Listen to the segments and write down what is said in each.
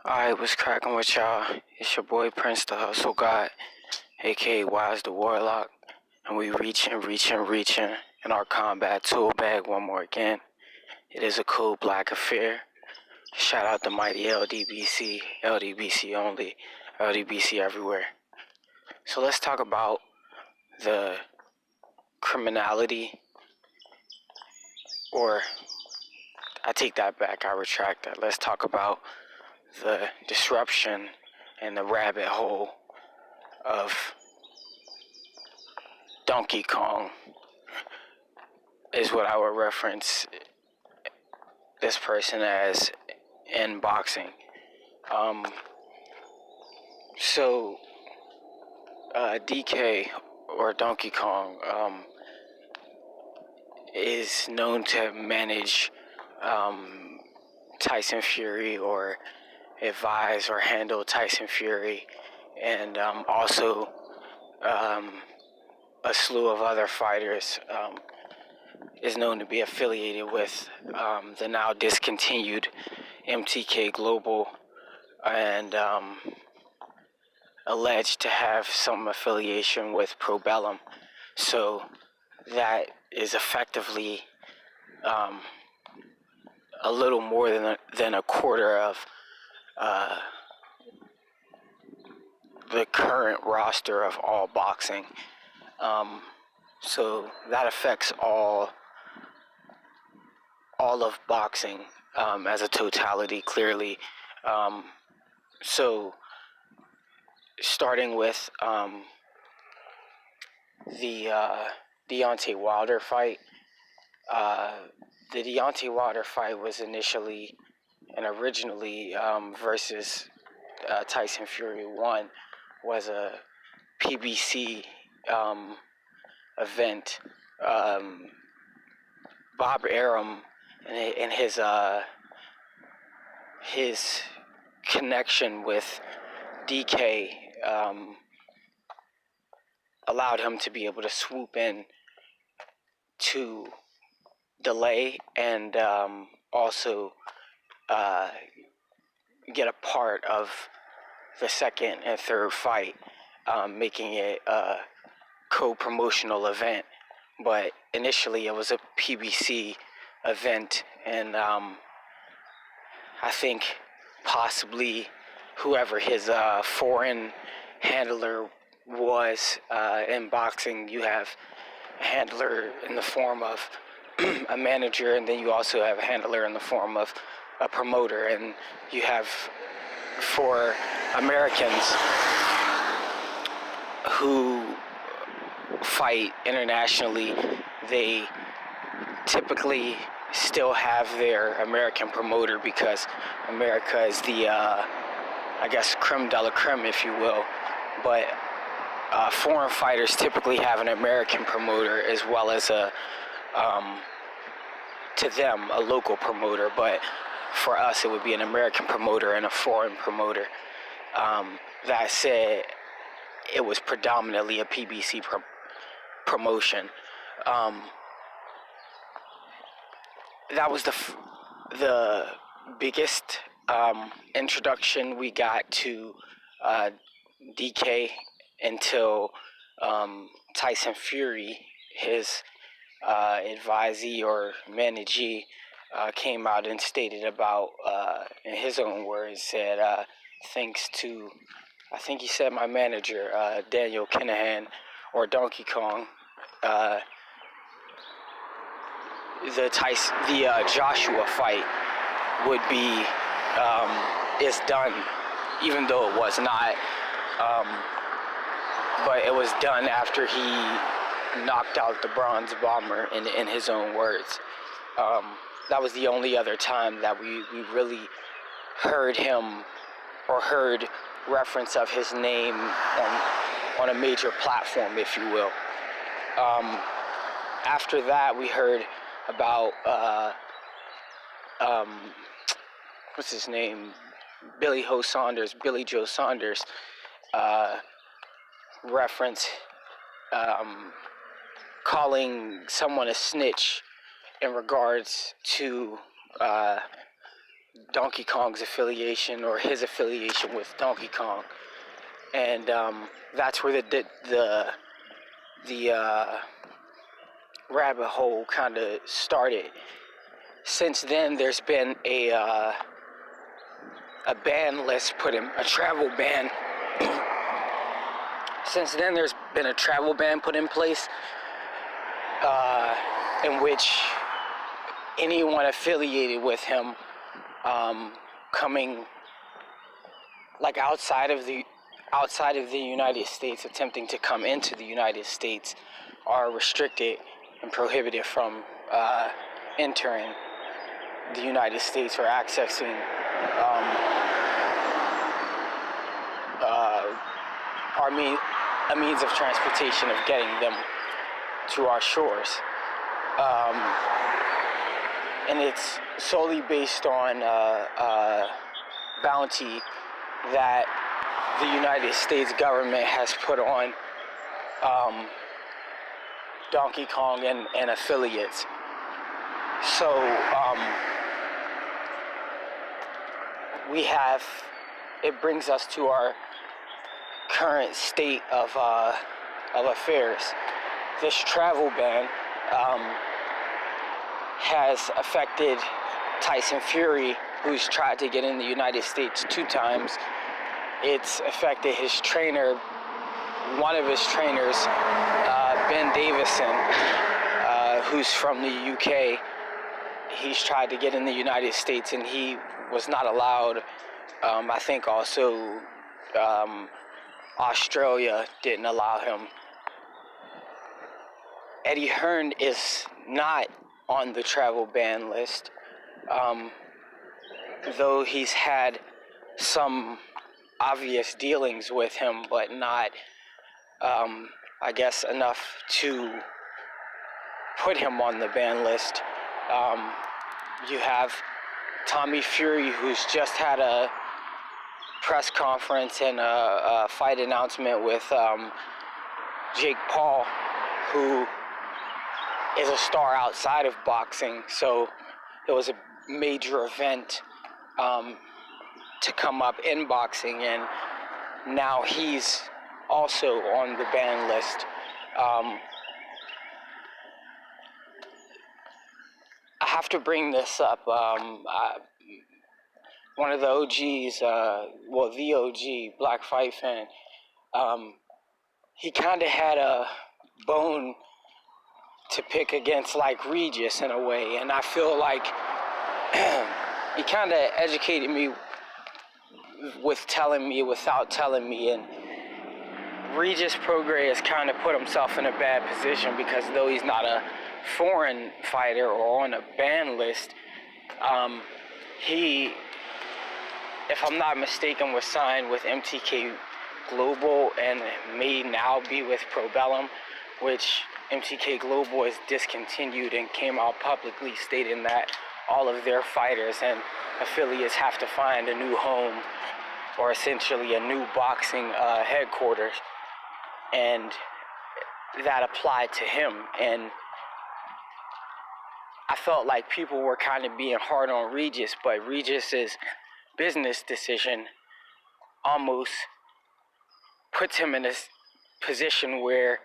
Alright, what's cracking with y'all? It's your boy Prince the Hustle God, aka Wise the Warlock, and we reaching in our combat tool bag one more again. It is a cool black affair. Shout out to mighty LDBC, LDBC only, LDBC everywhere. So let's talk about the criminality, or I take that back, I retract that. Let's talk about the disruption and the rabbit hole of Donkey Kong is what I would reference this person as in boxing. DK or Donkey Kong is known to manage Tyson Fury or advise or handle Tyson Fury, and also a slew of other fighters. Is known to be affiliated with the now discontinued MTK Global, and alleged to have some affiliation with Probellum. So that is effectively a little more than a quarter of the current roster of all boxing. So that affects all of boxing as a totality, clearly. So starting with the Deontay Wilder fight. The Deontay Wilder fight was initially and originally versus Tyson Fury 1 was a PBC event. Bob Arum and his connection with DK allowed him to be able to swoop in to delay and also get a part of the second and third fight, making it a co-promotional event. But initially it was a PBC event, and I think possibly whoever his foreign handler was in boxing, you have a handler in the form of a manager, and then you also have a handler in the form of a promoter. And you have, for Americans who fight internationally, they typically still have their American promoter because America is the, I guess, creme de la creme, if you will. But foreign fighters typically have an American promoter as well as to them, a local promoter. But for us, it would be an American promoter and a foreign promoter. That said, it was predominantly a PBC promotion. That was the biggest introduction we got to DK until Tyson Fury, his advisee or managee, came out and stated about, in his own words, said, thanks to, I think he said, my manager, Daniel Kinahan, or Donkey Kong, the Joshua fight would be, is done, even though it was not, but it was done after he knocked out the Bronze Bomber, in his own words. That was the only other time that we really heard him, or heard reference of his name on a major platform, if you will. After that, we heard about what's his name, Billy Joe Saunders, reference calling someone a snitch in regards to Donkey Kong's affiliation or his affiliation with Donkey Kong, and that's where the rabbit hole kind of started. Since then, there's been a ban list put in, a travel ban. Since then, there's been a travel ban put in place, in which anyone affiliated with him, coming like outside of the United States, attempting to come into the United States, are restricted and prohibited from entering the United States or accessing a means of transportation of getting them to our shores. And it's solely based on bounty that the United States government has put on Donkey Kong and affiliates. So it brings us to our current state of affairs. This travel ban has affected Tyson Fury, who's tried to get in the United States 2 times. It's affected his trainer, one of his trainers, Ben Davison, who's from the UK. He's tried to get in the United States and he was not allowed. I think also Australia didn't allow him. Eddie Hearn is not on the travel ban list, though he's had some obvious dealings with him, but not, I guess, enough to put him on the ban list. You have Tommy Fury, who's just had a press conference and a fight announcement with Jake Paul, who is a star outside of boxing. So it was a major event to come up in boxing, and now he's also on the ban list. I have to bring this up. One of the OGs, the OG, Black Fight Fan, he kind of had a bone to pick against like Regis in a way, and I feel like he kind of educated me without telling me, and Regis Prograis has kind of put himself in a bad position because though he's not a foreign fighter or on a ban list, he, if I'm not mistaken, was signed with MTK Global and may now be with Probellum, which MTK Global is discontinued and came out publicly stating that all of their fighters and affiliates have to find a new home, or essentially a new boxing headquarters, and that applied to him. And I felt like people were kind of being hard on Regis, but Regis's business decision almost puts him in this position where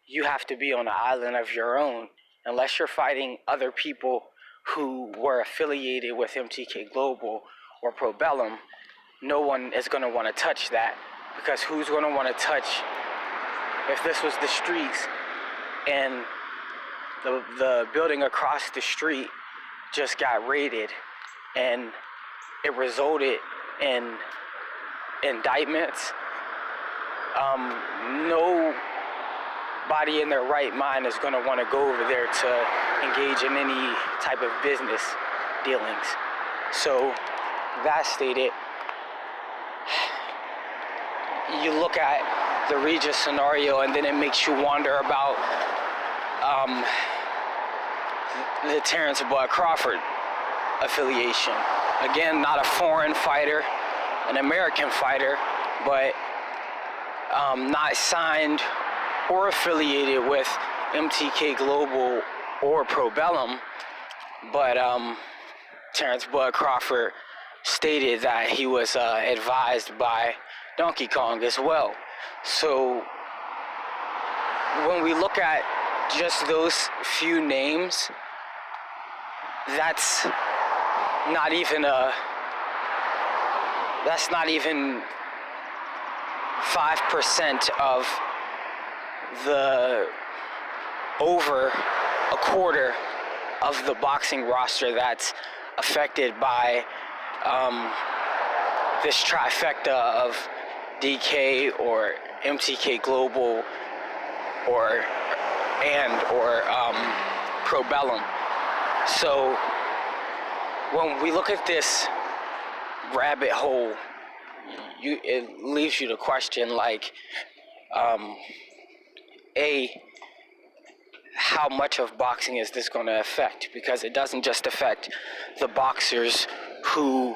you have to be on an island of your own. Unless you're fighting other people who were affiliated with MTK Global or Probellum, no one is going to want to touch that, because who's going to want to touch, if this was the streets and the building across the street just got raided and it resulted in indictments, nobody in their right mind is going to want to go over there to engage in any type of business dealings. So that stated, you look at the Regis scenario and then it makes you wonder about the Terrence Bud Crawford affiliation. Again, not a foreign fighter, an American fighter, but not signed or affiliated with MTK Global or Probellum, but Terrence Bud Crawford stated that he was advised by Donkey Kong as well. So when we look at just those few names, that's not even 5% of the over a quarter of the boxing roster that's affected by this trifecta of DK or MTK Global or Probellum. So when we look at this rabbit hole, it leaves you to question, like, how much of boxing is this going to affect? Because it doesn't just affect the boxers who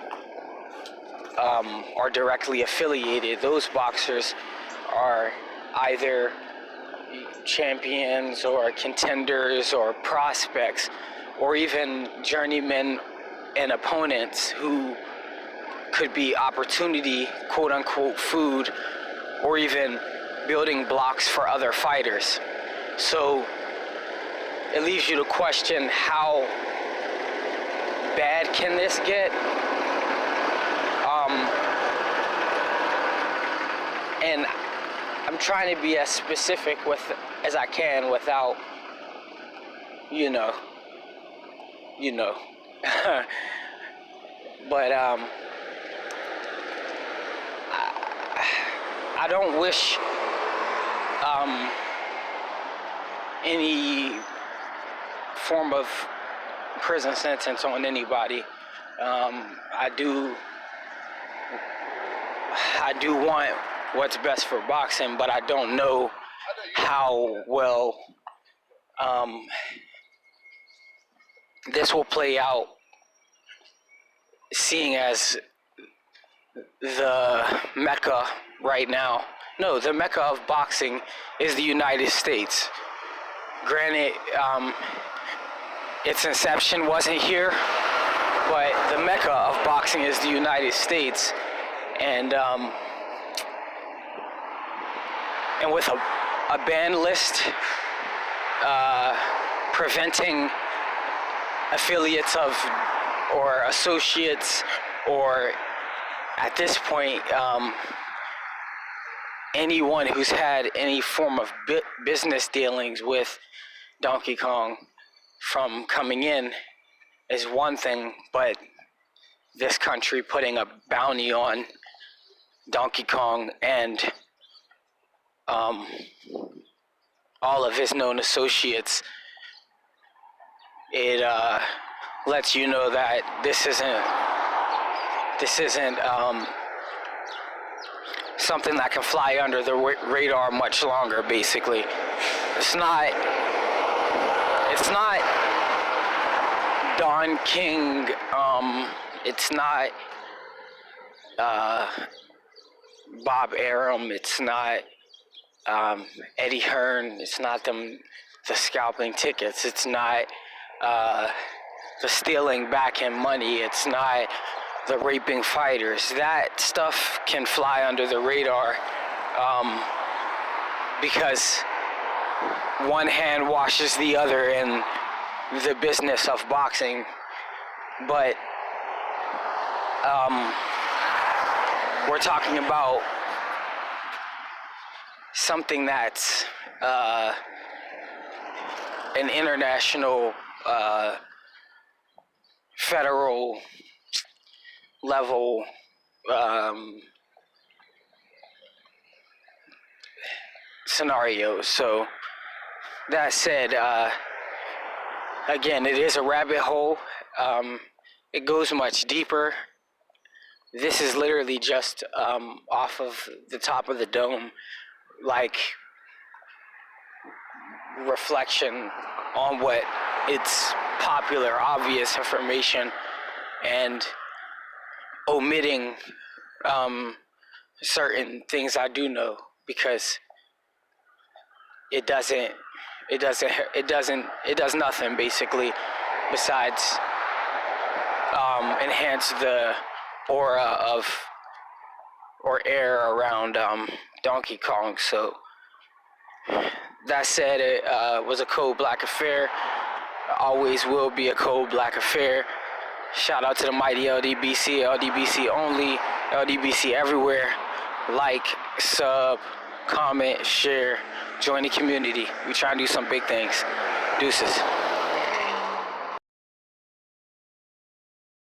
are directly affiliated. Those boxers are either champions or contenders or prospects or even journeymen and opponents who could be opportunity, quote unquote, food, or even building blocks for other fighters. So it leaves you to question, how bad can this get? And I'm trying to be as specific as I can without, but I don't wish any form of prison sentence on anybody. I do want what's best for boxing, but I don't know how well this will play out, seeing as the mecca right now. No, the mecca of boxing is the United States. Granted, its inception wasn't here, but the mecca of boxing is the United States. And with a ban list preventing affiliates of or associates, or at this point anyone who's had any form of business dealings with Donkey Kong from coming in, is one thing, but this country putting a bounty on Donkey Kong and all of his known associates, it lets you know that this isn't something that can fly under the radar much longer. Basically, it's not Don King, it's not Bob Arum, it's not Eddie Hearn, it's not the scalping tickets, it's not the stealing backhand money, it's not the raping fighters. That stuff can fly under the radar because one hand washes the other in the business of boxing. But we're talking about something that's an international federal level scenario. So that said, again, it is a rabbit hole. It goes much deeper. This is literally just off of the top of the dome, like reflection on what it's popular, obvious information, and omitting certain things I do know, because it does nothing basically besides enhance the aura of or air around Donkey Kong. So that said, it was a cold black affair. Always will be a cold black affair. Shout out to the mighty LDBC, LDBC only, LDBC everywhere. Like, sub, comment, share, join the community. We try to do some big things. Deuces.